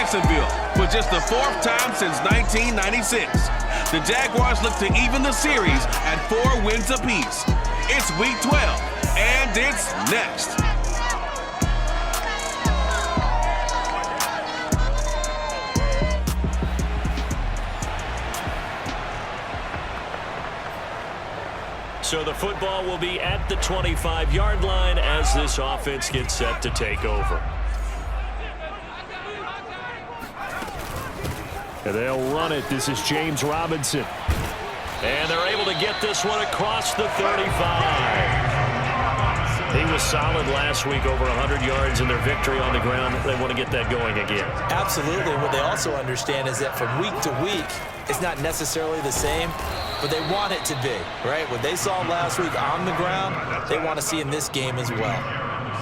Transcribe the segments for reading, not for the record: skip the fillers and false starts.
Jacksonville for just the 4th time since 1996. The Jaguars look to even the series at 4 wins apiece. It's Week 12, and it's next. So the football will be at the 25-yard line as this offense gets set to take over. And they'll run it. This is James Robinson. And they're able to get this one across the 35. He was solid last week, over 100 yards in their victory on the ground. They want to get that going again. Absolutely. What they also understand is that from week to week, it's not necessarily the same, but they want it to be, right? What they saw last week on the ground, they want to see in this game as well.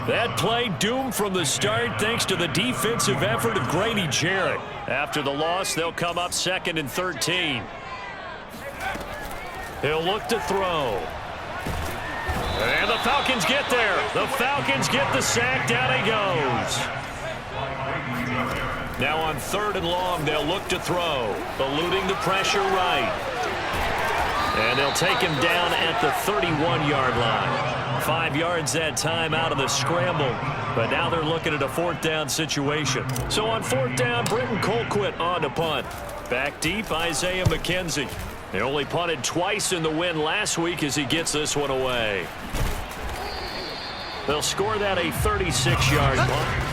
That play doomed from the start thanks to the defensive effort of Grady Jarrett. After the loss, they'll come up 2nd and 13. He'll look to throw. And the Falcons get there. The Falcons get the sack. Down he goes. Now on 3rd and long, they'll look to throw. Eluding the pressure right. And they'll take him down at the 31-yard line. 5 yards that time out of the scramble. But now they're looking at a 4th down situation. So on 4th down, Britton Colquitt on to punt. Back deep, Isaiah McKenzie. They only punted twice in the win last week as he gets this one away. They'll score that a 36-yard punt.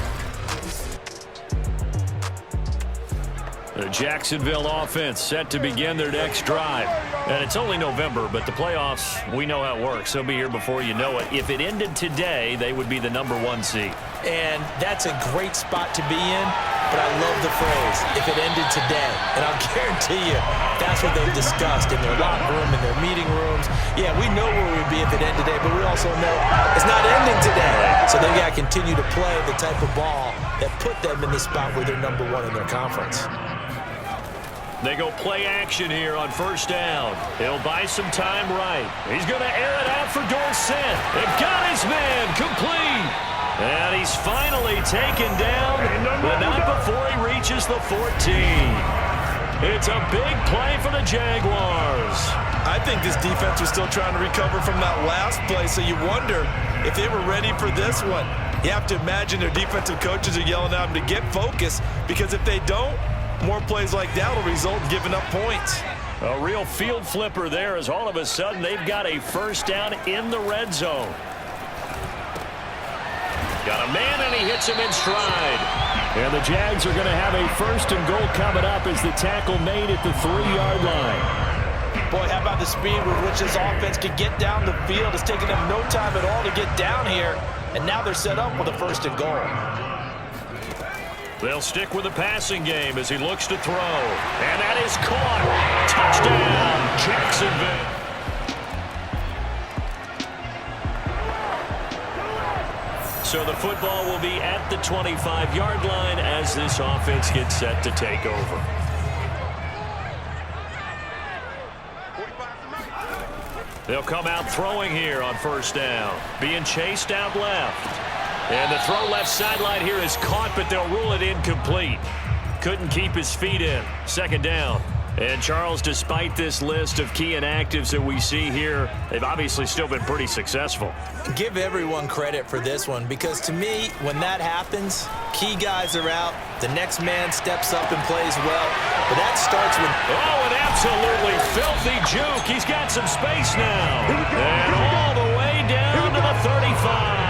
The Jacksonville offense set to begin their next drive. And it's only November, but the playoffs, we know how it works. They'll be here before you know it. If it ended today, they would be the #1 seed. And that's a great spot to be in, but I love the phrase, if it ended today. And I'll guarantee you, that's what they've discussed in their locker room, in their meeting rooms. Yeah, we know where we'd be if it ended today, but we also know it's not ending today. So they've got to continue to play the type of ball that put them in the spot where they're #1 in their conference. They go play action here on 1st down. He'll buy some time right. He's going to air it out for Dorsett. They've got his man complete. And he's finally taken down, but not before he reaches the 14. It's a big play for the Jaguars. I think this defense was still trying to recover from that last play, so you wonder if they were ready for this one. You have to imagine their defensive coaches are yelling at them to get focused, because if they don't, more plays like that will result in giving up points. A real field flipper there as all of a sudden they've got a 1st down in the red zone. Got a man and he hits him in stride. And the Jags are going to have a 1st and goal coming up as the tackle made at the 3-yard line. Boy, how about the speed with which this offense can get down the field? It's taken them no time at all to get down here. And now they're set up with a 1st and goal. They'll stick with the passing game as he looks to throw. And that is caught. Touchdown, Jacksonville. So the football will be at the 25-yard line as this offense gets set to take over. They'll come out throwing here on 1st down. Being chased out left. And the throw left sideline here is caught, but they'll rule it incomplete. Couldn't keep his feet in. 2nd down. And, Charles, despite this list of key inactives that we see here, they've obviously still been pretty successful. Give everyone credit for this one, because to me, when that happens, key guys are out, the next man steps up and plays well. But that starts with... Oh, an absolutely filthy juke. He's got some space now. And all the way down to the 35.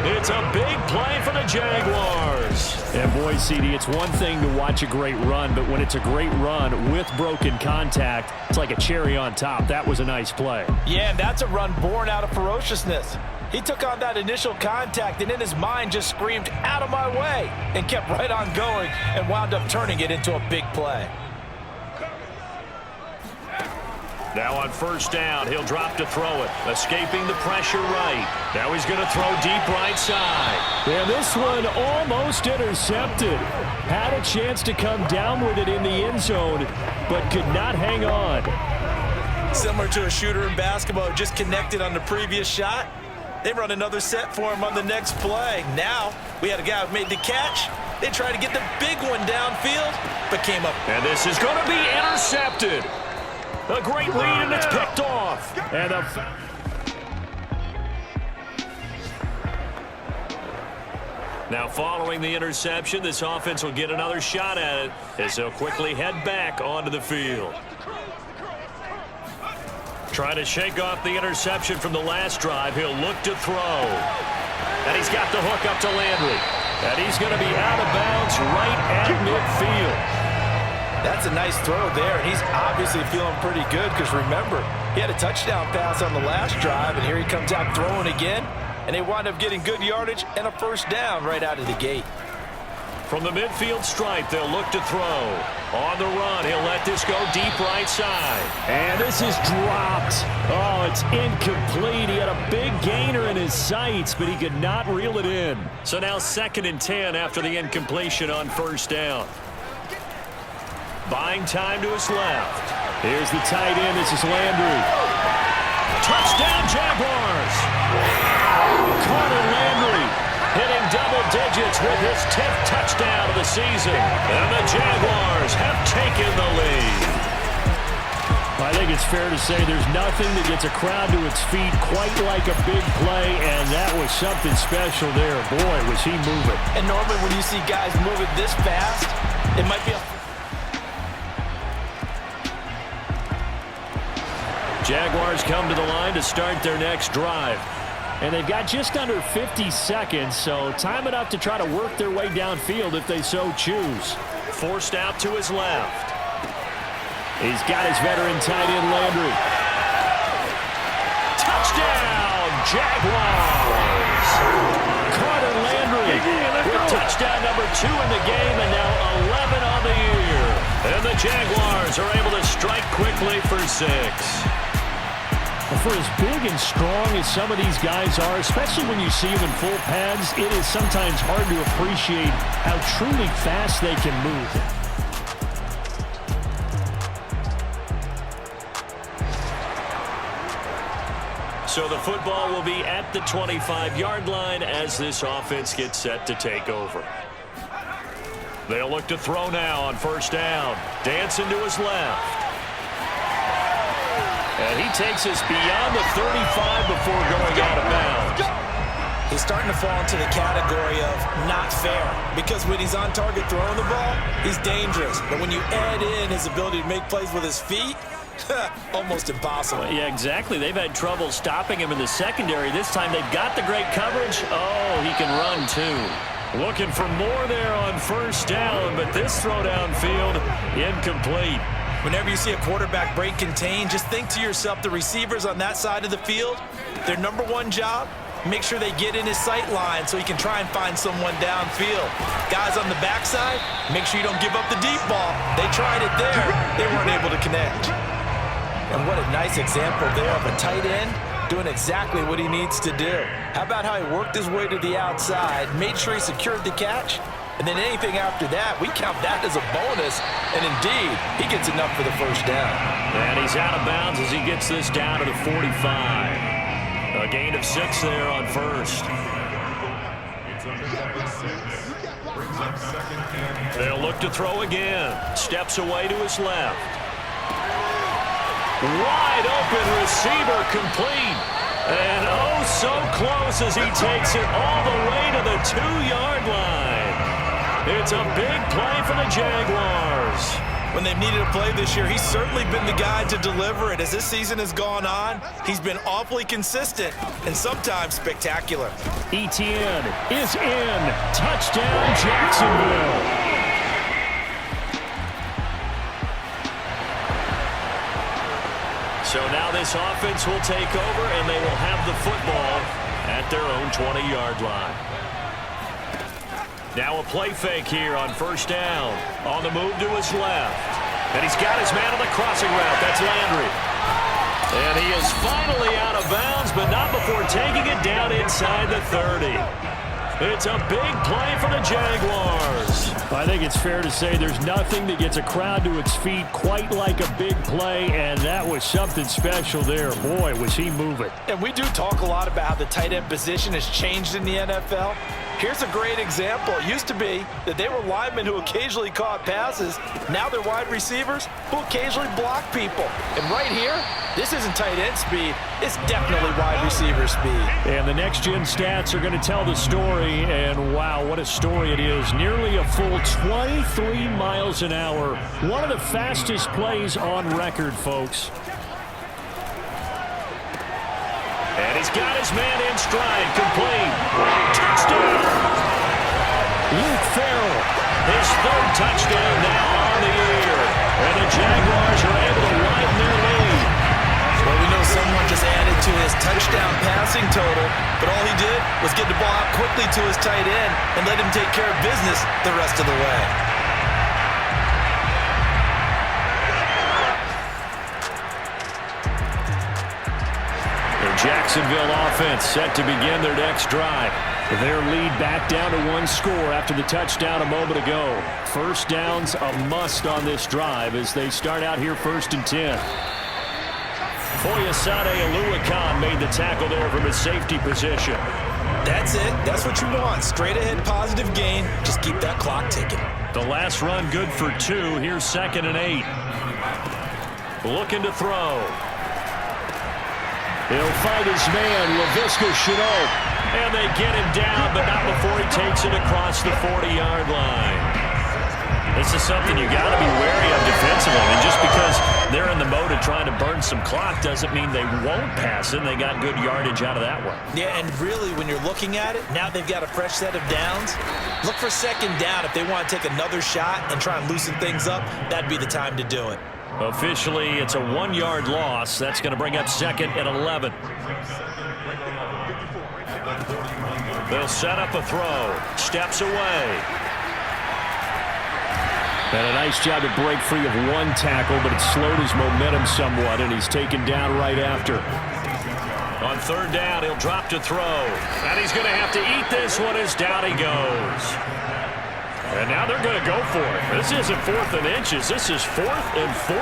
It's a big play for the Jaguars. And boy, CD, it's one thing to watch a great run, but when it's a great run with broken contact, it's like a cherry on top. That was a nice play. Yeah, and that's a run born out of ferociousness. He took on that initial contact and in his mind just screamed, "Out of my way," and kept right on going and wound up turning it into a big play. Now on 1st down, he'll drop to throw it. Escaping the pressure right. Now he's going to throw deep right side. And this one almost intercepted. Had a chance to come down with it in the end zone, but could not hang on. Similar to a shooter in basketball who just connected on the previous shot. They run another set for him on the next play. Now we had a guy who made the catch, They tried to get the big one downfield, but came up. And this is going to be intercepted. A great read, and it's picked off. And now following the interception, this offense will get another shot at it as they'll quickly head back onto the field. Trying to shake off the interception from the last drive. He'll look to throw. And he's got the hook up to Landry. And he's going to be out of bounds right at midfield. That's a nice throw there, and he's obviously feeling pretty good because, remember, he had a touchdown pass on the last drive, and here he comes out throwing again, and they wind up getting good yardage and a first down right out of the gate. From the midfield stripe, they'll look to throw. On the run, he'll let this go deep right side. And this is dropped. Oh, it's incomplete. He had a big gainer in his sights, but he could not reel it in. So now 2nd and 10 after the incompletion on first down. Buying time to his left. Here's the tight end. This is Landry. Touchdown, Jaguars. Carter Landry hitting double digits with his 10th touchdown of the season. And the Jaguars have taken the lead. I think it's fair to say there's nothing that gets a crowd to its feet quite like a big play, and that was something special there. Boy, was he moving. And normally when you see guys moving this fast, it might be a... Jaguars come to the line to start their next drive. And they've got just under 50 seconds, so time enough to try to work their way downfield if they so choose. Forced out to his left. He's got his veteran tight end Landry. Touchdown, Jaguars! Carter Landry with touchdown number 2 in the game, and now 11 on the year. And the Jaguars are able to strike quickly for 6. For as big and strong as some of these guys are, especially when you see them in full pads, it is sometimes hard to appreciate how truly fast they can move. So the football will be at the 25-yard line as this offense gets set to take over. They'll look to throw now on first down. Dancing to his left. And he takes us beyond the 35 before going out of bounds. He's starting to fall into the category of not fair, because when he's on target throwing the ball, he's dangerous. But when you add in his ability to make plays with his feet, almost impossible. Well, yeah, exactly. They've had trouble stopping him in the secondary. This time they've got the great coverage. Oh, he can run too. Looking for more there on first down, but this throw downfield incomplete. Whenever you see a quarterback break contain, just think to yourself, the receivers on that side of the field, their number one job, make sure they get in his sight line so he can try and find someone downfield. Guys on the backside, make sure you don't give up the deep ball. They tried it there. They weren't able to connect. And what a nice example there of a tight end doing exactly what he needs to do. How about how he worked his way to the outside, made sure he secured the catch, and then anything after that, we count that as a bonus. And indeed, he gets enough for the first down. And he's out of bounds as he gets this down to the 45. A gain of 6 there on first. They'll look to throw again. Steps away to his left. Wide open receiver complete. And oh, so close as he takes it all the way to the 2-yard line. It's a big play for the Jaguars. When they've needed a play this year, he's certainly been the guy to deliver it. As this season has gone on, he's been awfully consistent and sometimes spectacular. Etienne is in. Touchdown, Jacksonville. So now this offense will take over, and they will have the football at their own 20-yard line. Now a play fake here on first down. On the move to his left. And he's got his man on the crossing route. That's Landry. And he is finally out of bounds, but not before taking it down inside the 30. It's a big play for the Jaguars. I think it's fair to say there's nothing that gets a crowd to its feet quite like a big play, and that was something special there. Boy, was he moving. And we do talk a lot about how the tight end position has changed in the NFL. Here's a great example. It used to be that they were linemen who occasionally caught passes. Now they're wide receivers who occasionally block people. And right here, this isn't tight end speed. It's definitely wide receiver speed. And the next-gen stats are going to tell the story, and wow, what a story it is. Nearly a full 23 miles an hour. One of the fastest plays on record, folks. And he's got his man in stride, complete. Touchdown! Luke Farrell. His third touchdown now on the year. And the Jaguars are able to widen their lead. Well, we know someone just added to his touchdown passing total, but all he did was get the ball out quickly to his tight end and let him take care of business the rest of the way. Jacksonville offense set to begin their next drive. Their lead back down to one score after the touchdown a moment ago. First down's a must on this drive as they start out here 1st and 10. Foyesade Oluwakan made the tackle there from his safety position. That's it. That's what you want. Straight ahead positive gain. Just keep that clock ticking. The last run good for 2. Here's 2nd and 8. Looking to throw. He'll fight his man, Laviska Shenault. And they get him down, but not before he takes it across the 40-yard line. This is something you got to be wary of defensively. And just because they're in the mode of trying to burn some clock doesn't mean they won't pass it. They got good yardage out of that one. Yeah, and really, when you're looking at it, now they've got a fresh set of downs. Look for 2nd down. If they want to take another shot and try and loosen things up, that'd be the time to do it. Officially, it's a 1-yard loss. That's going to bring up 2nd and 11. They'll set up a throw. Steps away. And a nice job to break free of one tackle, but it slowed his momentum somewhat, and he's taken down right after. On 3rd down, he'll drop to throw. And he's going to have to eat this one as down he goes. And now they're going to go for it. This isn't 4th and inches. This is 4th and 14.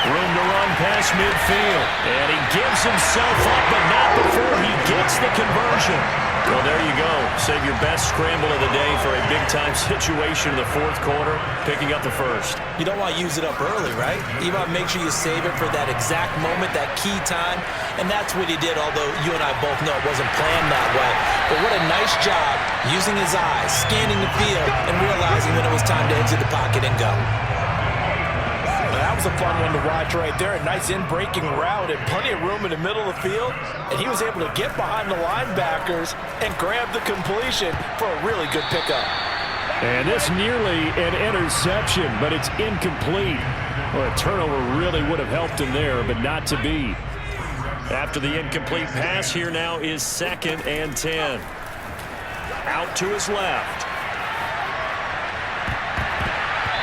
Room to run past midfield. And he gives himself up, but not before he gets the conversion. Well, there you go. Save your best scramble of the day for a big-time situation in the 4th quarter, picking up the 1st. You don't want to use it up early, right? You want to make sure you save it for that exact moment, that key time. And that's what he did, although you and I both know it wasn't planned that way. But what a nice job using his eyes, scanning the field, and realizing when it was time to exit the pocket and go. That was a fun one to watch right there. A nice in-breaking route and plenty of room in the middle of the field. And he was able to get behind the linebackers and grab the completion for a really good pickup. And this nearly an interception, but it's incomplete. Well, a turnover really would have helped him there, but not to be. After the incomplete pass, here now is 2nd and 10. Out to his left.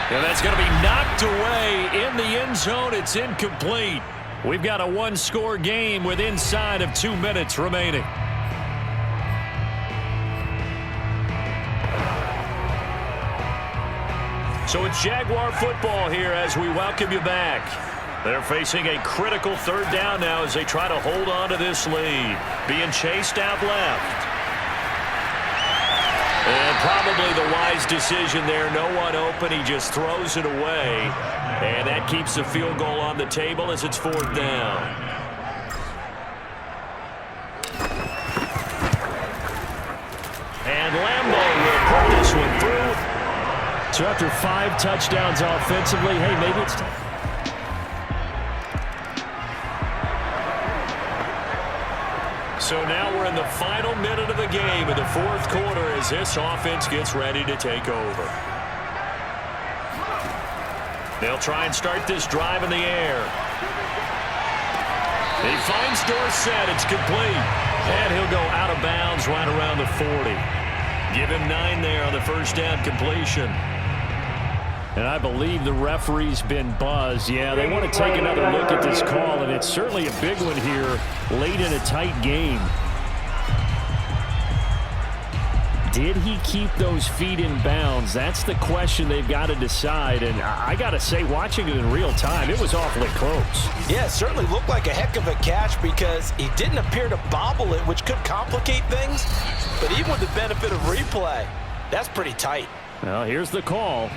And that's going to be knocked away in the end zone. It's incomplete. We've got a 1-score game with inside of 2 minutes remaining. So it's Jaguar football here as we welcome you back. They're facing a critical 3rd down now as they try to hold on to this lead. Being chased out left. And probably the wise decision there. No one open. He just throws it away. And that keeps the field goal on the table as it's 4th down. And Lambo will put this one through. So after 5 touchdowns offensively, hey, maybe it's time. So now we're in the final minute of the game in the 4th quarter as this offense gets ready to take over. They'll try and start this drive in the air. He finds Dorsett. It's complete. And he'll go out of bounds right around the 40. Give him 9 there on the 1st down completion. And I believe the referee's been buzzed. Yeah, they want to take another look at this call, and it's certainly a big one here late in a tight game. Did he keep those feet in bounds? That's the question they've got to decide. And I got to say, watching it in real time, it was awfully close. Yeah, it certainly looked like a heck of a catch because he didn't appear to bobble it, which could complicate things. But even with the benefit of replay, that's pretty tight. Well, here's the call.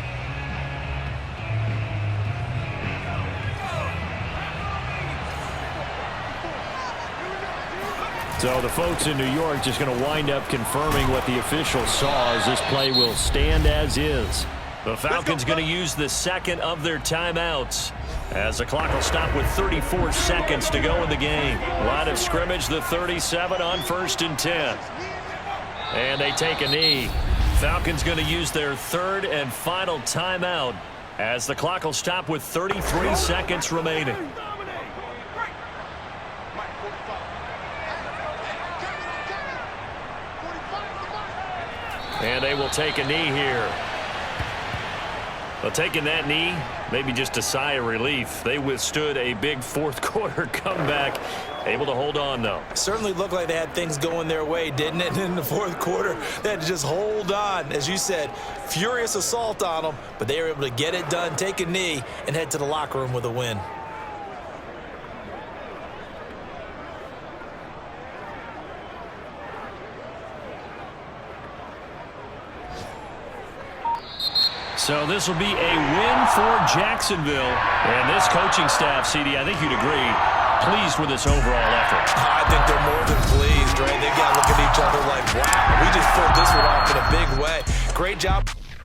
So the folks in New York just going to wind up confirming what the official saw as this play will stand as is. The Falcons going to use the second of their timeouts as the clock will stop with 34 seconds to go in the game. Line of scrimmage, the 37 on 1st and 10. And they take a knee. Falcons going to use their third and final timeout as the clock will stop with 33 seconds remaining. And they will take a knee here. Well, taking that knee, maybe just a sigh of relief. They withstood a big fourth-quarter comeback. Able to hold on, though. Certainly looked like they had things going their way, didn't it? And in the fourth quarter, they had to just hold on. As you said, furious assault on them, but they were able to get it done, take a knee, and head to the locker room with a win. So this will be a win for Jacksonville. And this coaching staff, CD, I think you'd agree, pleased with this overall effort. I think they're more than pleased, right? They've got to look at each other like, wow, we just pulled this one off in a big way. Great job.